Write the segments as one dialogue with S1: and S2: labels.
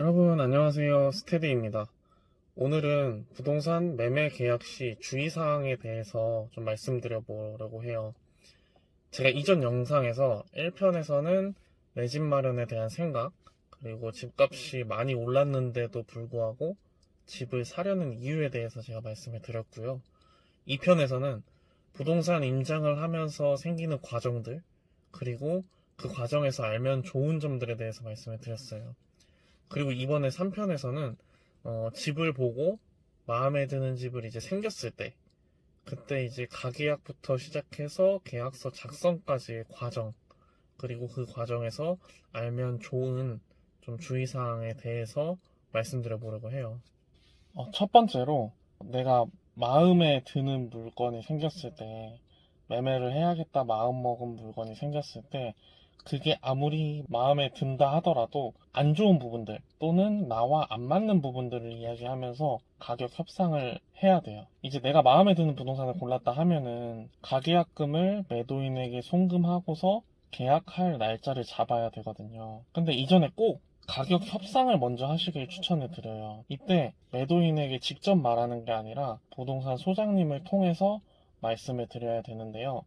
S1: 여러분 안녕하세요. 스테디입니다. 오늘은 부동산 매매 계약 시 주의사항에 대해서 좀 말씀드려 보려고 해요. 제가 이전 영상에서 1편에서는 내 집 마련에 대한 생각, 그리고 집값이 많이 올랐는데도 불구하고 집을 사려는 이유에 대해서 제가 말씀을 드렸고요. 2편에서는 부동산 임장을 하면서 생기는 과정들, 그리고 그 과정에서 알면 좋은 점들에 대해서 말씀을 드렸어요. 그리고 이번에 3편에서는 집을 보고 마음에 드는 집을 이제 생겼을 때, 그때 이제 가계약부터 시작해서 계약서 작성까지의 과정, 그리고 그 과정에서 알면 좋은 좀 주의사항에 대해서 말씀드려 보려고 해요. 첫 번째로 내가 마음에 드는 물건이 생겼을 때, 매매를 해야겠다 마음먹은 물건이 생겼을 때, 그게 아무리 마음에 든다 하더라도 안 좋은 부분들 또는 나와 안 맞는 부분들을 이야기하면서 가격 협상을 해야 돼요. 이제 내가 마음에 드는 부동산을 골랐다 하면은 가계약금을 매도인에게 송금하고서 계약할 날짜를 잡아야 되거든요. 근데 이전에 꼭 가격 협상을 먼저 하시길 추천해 드려요. 이때 매도인에게 직접 말하는 게 아니라 부동산 소장님을 통해서 말씀을 드려야 되는데요.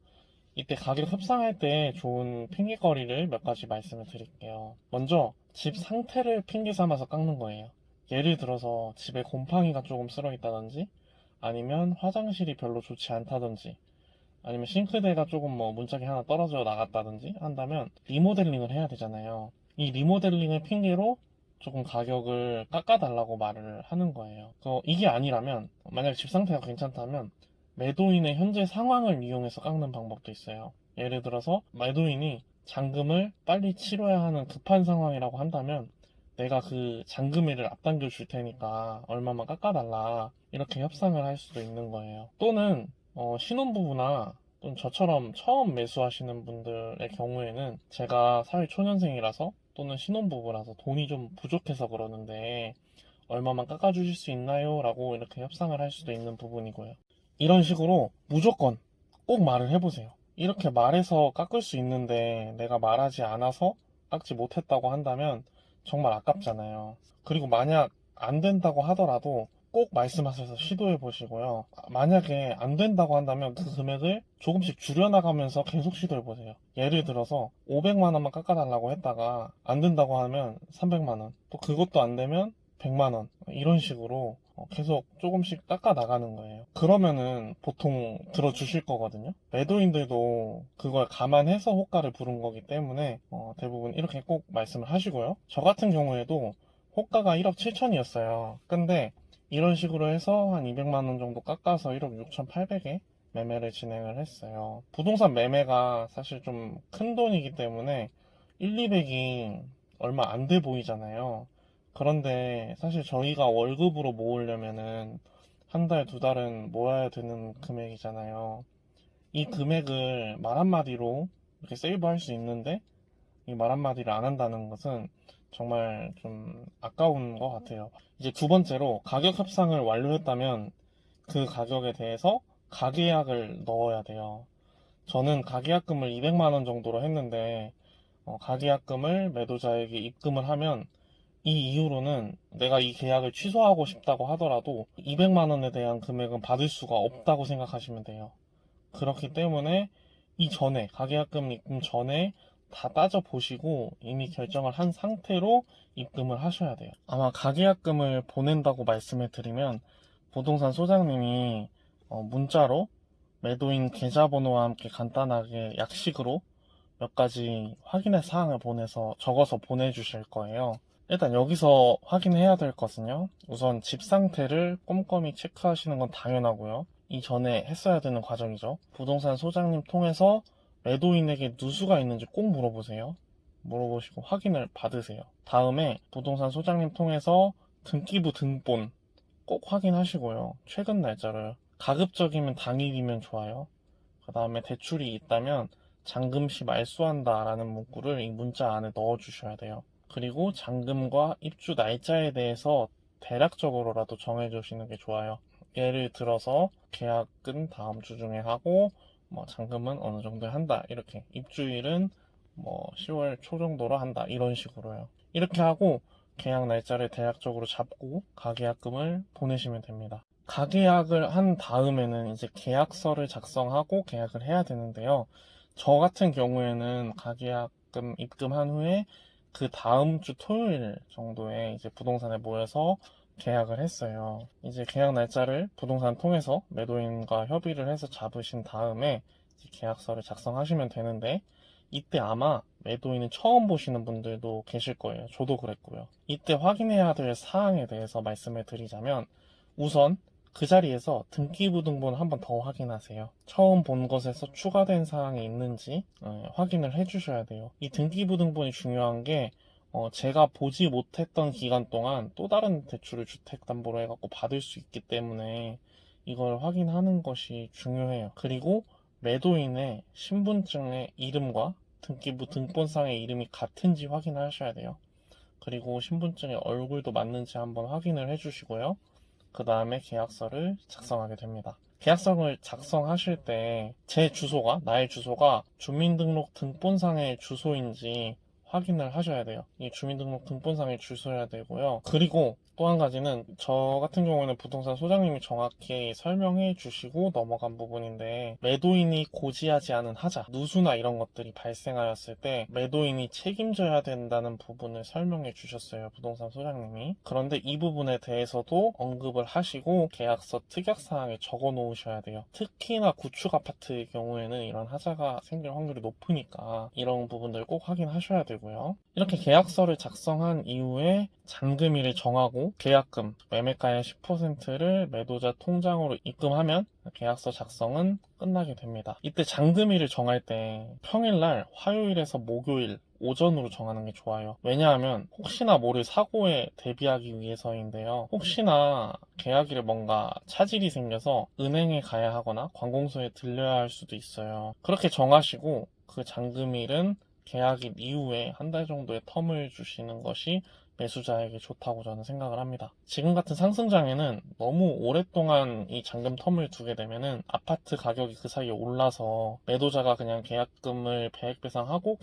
S1: 이때 가격 협상할 때 좋은 핑계거리를 몇 가지 말씀을 드릴게요. 먼저 집 상태를 핑계 삼아서 깎는 거예요. 예를 들어서 집에 곰팡이가 조금 쓸어 있다든지, 아니면 화장실이 별로 좋지 않다든지, 아니면 싱크대가 조금 문짝이 하나 떨어져 나갔다든지 한다면 리모델링을 해야 되잖아요. 이 리모델링을 핑계로 조금 가격을 깎아달라고 말을 하는 거예요. 이게 아니라면, 만약 집 상태가 괜찮다면 매도인의 현재 상황을 이용해서 깎는 방법도 있어요. 예를 들어서 매도인이 잔금을 빨리 치러야 하는 급한 상황이라고 한다면, 내가 그 잔금일을 앞당겨 줄 테니까 얼마만 깎아달라, 이렇게 협상을 할 수도 있는 거예요. 또는 신혼부부나 또는 저처럼 처음 매수하시는 분들의 경우에는, 제가 사회 초년생이라서 또는 신혼부부라서 돈이 좀 부족해서 그러는데 얼마만 깎아주실 수 있나요? 라고 이렇게 협상을 할 수도 있는 부분이고요. 이런 식으로 무조건 꼭 말을 해보세요. 이렇게 말해서 깎을 수 있는데 내가 말하지 않아서 깎지 못했다고 한다면 정말 아깝잖아요. 그리고 만약 안 된다고 하더라도 꼭 말씀하셔서 시도해 보시고요. 만약에 안 된다고 한다면 그 금액을 조금씩 줄여나가면서 계속 시도해 보세요. 예를 들어서 500만 원만 깎아달라고 했다가 안 된다고 하면 300만 원, 또 그것도 안 되면 100만 원, 이런 식으로 계속 조금씩 깎아 나가는 거예요. 그러면은 보통 들어주실 거거든요. 매도인들도 그걸 감안해서 호가를 부른 거기 때문에 대부분 이렇게 꼭 말씀을 하시고요. 저 같은 경우에도 호가가 1억 7천이었어요. 근데 이런 식으로 해서 한 200만 원 정도 깎아서 1억 6,800에 매매를 진행을 했어요. 부동산 매매가 사실 좀 큰 돈이기 때문에 1, 200이 얼마 안 돼 보이잖아요. 그런데 사실 저희가 월급으로 모으려면은 한 달, 두 달은 모아야 되는 금액이잖아요. 이 금액을 말 한마디로 이렇게 세이브할 수 있는데, 이 말 한마디를 안 한다는 것은 정말 좀 아까운 것 같아요. 이제 두 번째로 가격 협상을 완료했다면 그 가격에 대해서 가계약을 넣어야 돼요. 저는 가계약금을 200만 원 정도로 했는데, 가계약금을 매도자에게 입금을 하면 이 이후로는 내가 이 계약을 취소하고 싶다고 하더라도 200만 원에 대한 금액은 받을 수가 없다고 생각하시면 돼요. 그렇기 때문에 이전에, 가계약금 입금 전에 다 따져보시고 이미 결정을 한 상태로 입금을 하셔야 돼요. 아마 가계약금을 보낸다고 말씀을 드리면 부동산 소장님이 문자로 매도인 계좌번호와 함께 간단하게 약식으로 몇 가지 확인의 사항을 적어서 보내주실 거예요. 일단 여기서 확인해야 될 것은요, 우선 집 상태를 꼼꼼히 체크하시는 건 당연하고요. 이전에 했어야 되는 과정이죠. 부동산 소장님 통해서 매도인에게 누수가 있는지 꼭 물어보세요. 물어보시고 확인을 받으세요. 다음에 부동산 소장님 통해서 등기부 등본 꼭 확인하시고요. 최근 날짜를, 가급적이면 당일이면 좋아요. 그 다음에 대출이 있다면 잔금 시 말소한다 라는 문구를 이 문자 안에 넣어 주셔야 돼요. 그리고 잔금과 입주 날짜에 대해서 대략적으로라도 정해 주시는 게 좋아요. 예를 들어서 계약은 다음 주 중에 하고 잔금은 어느 정도 한다, 이렇게 입주일은 10월 초 정도로 한다, 이런 식으로요. 이렇게 하고 계약 날짜를 대략적으로 잡고 가계약금을 보내시면 됩니다. 가계약을 한 다음에는 이제 계약서를 작성하고 계약을 해야 되는데요. 저 같은 경우에는 가계약금 입금한 후에 그 다음 주 토요일 정도에 이제 부동산에 모여서 계약을 했어요. 이제 계약 날짜를 부동산 통해서 매도인과 협의를 해서 잡으신 다음에 이제 계약서를 작성하시면 되는데, 이때 아마 매도인은 처음 보시는 분들도 계실 거예요. 저도 그랬고요. 이때 확인해야 될 사항에 대해서 말씀을 드리자면, 우선 그 자리에서 등기부등본 한 번 더 확인하세요. 처음 본 것에서 추가된 사항이 있는지 확인을 해주셔야 돼요. 이 등기부등본이 중요한 게 제가 보지 못했던 기간 동안 또 다른 대출을 주택담보로 해갖고 받을 수 있기 때문에 이걸 확인하는 것이 중요해요. 그리고 매도인의 신분증의 이름과 등기부 등본상의 이름이 같은지 확인하셔야 돼요. 그리고 신분증의 얼굴도 맞는지 한번 확인을 해주시고요. 그 다음에 계약서를 작성하게 됩니다. 계약서를 작성하실 때 제 주소가, 나의 주소가 주민등록 등본상의 주소인지 확인을 하셔야 돼요. 이 주민등록 등본상의 주소여야 되고요. 그리고 또 한 가지는 저 같은 경우는 부동산 소장님이 정확히 설명해 주시고 넘어간 부분인데, 매도인이 고지하지 않은 하자, 누수나 이런 것들이 발생하였을 때 매도인이 책임져야 된다는 부분을 설명해 주셨어요. 부동산 소장님이. 그런데 이 부분에 대해서도 언급을 하시고 계약서 특약사항에 적어 놓으셔야 돼요. 특히나 구축 아파트의 경우에는 이런 하자가 생길 확률이 높으니까 이런 부분들 꼭 확인하셔야 되고요. 이렇게 계약서를 작성한 이후에 잔금일을 정하고 계약금, 매매가의 10%를 매도자 통장으로 입금하면 계약서 작성은 끝나게 됩니다. 이때 잔금일을 정할 때 평일날 화요일에서 목요일 오전으로 정하는 게 좋아요. 왜냐하면 혹시나 모를 사고에 대비하기 위해서인데요. 혹시나 계약일에 뭔가 차질이 생겨서 은행에 가야 하거나 관공서에 들려야 할 수도 있어요. 그렇게 정하시고 그 잔금일은 계약일 이후에 한 달 정도의 텀을 주시는 것이 매수자에게 좋다고 저는 생각을 합니다. 지금 같은 상승장에는 너무 오랫동안 이 잔금 텀을 두게 되면은 아파트 가격이 그 사이에 올라서 매도자가 그냥 계약금을 배액 배상하고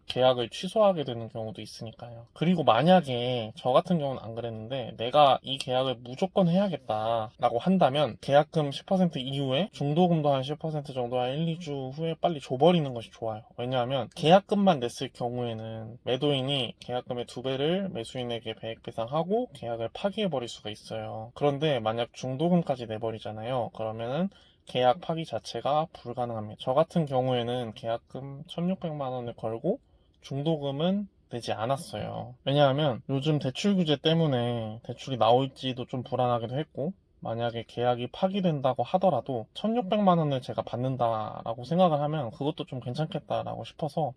S1: 계약을 취소하게 되는 경우도 있으니까요. 그리고 만약에 저 같은 경우는 안 그랬는데 내가 이 계약을 무조건 해야겠다라고 한다면 계약금 10% 이후에 중도금도 한 10% 정도 한 1, 2주 후에 빨리 줘버리는 것이 좋아요. 왜냐하면 계약금만 냈을 경우에는 매도인이 계약금의 2배를 매수인에게 배액 배상하고 계약을 파기해버릴 수가 있어요. 그런데 만약 중도금까지 내버리잖아요. 그러면은 계약 파기 자체가 불가능합니다. 저 같은 경우에는 계약금 1,600만 원을 걸고 중도금은 내지 않았어요. 왜냐하면 요즘 대출 규제 때문에 대출이 나올지도 좀 불안하기도 했고, 만약에 계약이 파기된다고 하더라도 1,600만 원을 제가 받는다라고 생각을 하면 그것도 좀 괜찮겠다라고 싶어서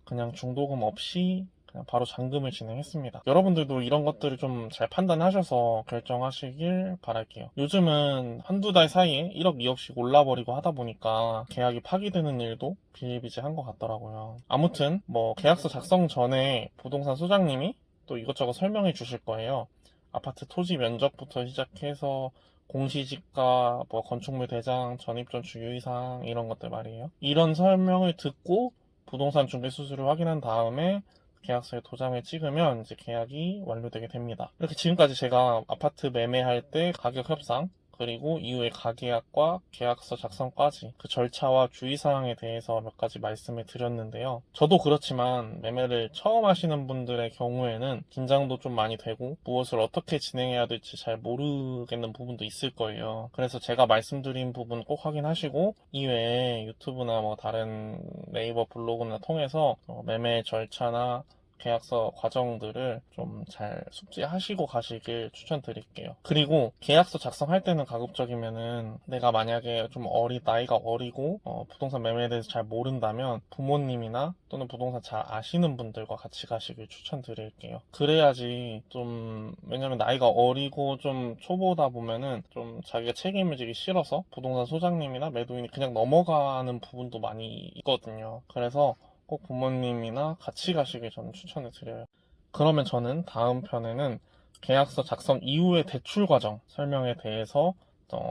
S1: 그냥 중도금 없이 그냥 바로 잔금을 진행했습니다. 여러분들도 이런 것들을 좀 잘 판단하셔서 결정하시길 바랄게요. 요즘은 한두 달 사이에 1억, 2억씩 올라버리고 하다 보니까 계약이 파기되는 일도 비일비재한 것 같더라고요. 아무튼 뭐 계약서 작성 전에 부동산 소장님이 또 이것저것 설명해 주실 거예요. 아파트 토지 면적부터 시작해서 공시지가, 뭐 건축물 대장, 전입전출 유의사항 이런 것들 말이에요. 이런 설명을 듣고 부동산 중개 수수료를 확인한 다음에 계약서에 도장을 찍으면 이제 계약이 완료되게 됩니다. 이렇게 지금까지 제가 아파트 매매할 때 가격 협상, 그리고 이후에 가계약과 계약서 작성까지 그 절차와 주의사항에 대해서 몇 가지 말씀을 드렸는데요. 저도 그렇지만 매매를 처음 하시는 분들의 경우에는 긴장도 좀 많이 되고 무엇을 어떻게 진행해야 될지 잘 모르겠는 부분도 있을 거예요. 그래서 제가 말씀드린 부분 꼭 확인하시고 이외에 유튜브나 뭐 다른 네이버 블로그나 통해서 매매 절차나 계약서 과정들을 좀 잘 숙지하시고 가시길 추천드릴게요. 그리고 계약서 작성할 때는 가급적이면은 내가 만약에 좀 나이가 어리고 부동산 매매에 대해서 잘 모른다면 부모님이나 또는 부동산 잘 아시는 분들과 같이 가시길 추천드릴게요. 그래야지 좀, 왜냐면 나이가 어리고 좀 초보다 보면은 좀 자기가 책임을 지기 싫어서 부동산 소장님이나 매도인이 그냥 넘어가는 부분도 많이 있거든요. 그래서 꼭 부모님이나 같이 가시길 저는 추천을 드려요. 그러면 저는 다음 편에는 계약서 작성 이후의 대출 과정 설명에 대해서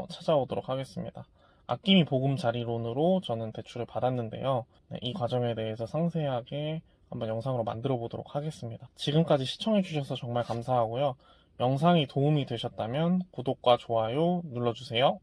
S1: 찾아오도록 하겠습니다. 아낌이 보금자리론으로 저는 대출을 받았는데요. 네, 이 과정에 대해서 상세하게 한번 영상으로 만들어 보도록 하겠습니다. 지금까지 시청해 주셔서 정말 감사하고요. 영상이 도움이 되셨다면 구독과 좋아요 눌러주세요.